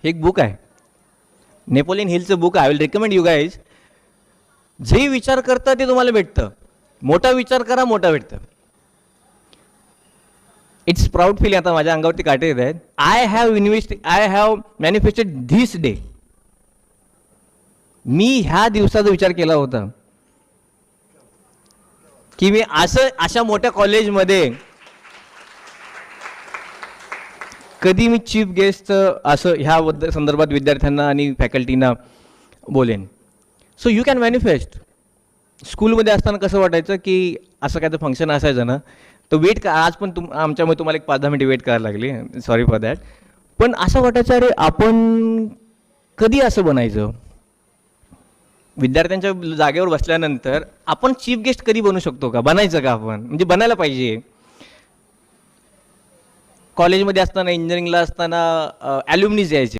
हे एक बुक आहे, नेपोलियन हिलचं बुक आहे. I will recommend you guys. जे विचार करता ते तुम्हाला भेटतं. मोठा विचार करा, मोठा भेटतं. It's proud feel. आता माझ्या अंगावरती काटे येत आहेत. I have manifested this day. मी ह्या दिवसाचा विचार केला होता की मी अशा मोठ्या कॉलेजमध्ये कधी मी चीफ गेस्ट असं ह्या संदर्भात विद्यार्थ्यांना आणि फॅकल्टीना बोलेन. So you can manifest. स्कूलमध्ये असताना कसं वाटायचं की असं काय तर फंक्शन असायचं ना, तर वेट आज पण आमच्यामुळे तुम्हाला एक 5-10 मिनिटे वेट करायला लागली, सॉरी फॉर दॅट. पण असं वाटायचं अरे आपण कधी असं बनायचं. विद्यार्थ्यांच्या जागेवर बसल्यानंतर आपण चीफ गेस्ट कधी बनू शकतो का, बनायचं का आपण, म्हणजे बनायला पाहिजे. कॉलेजमध्ये असताना इंजिनिअरिंगला असताना ॲल्युमिनीज यायचे.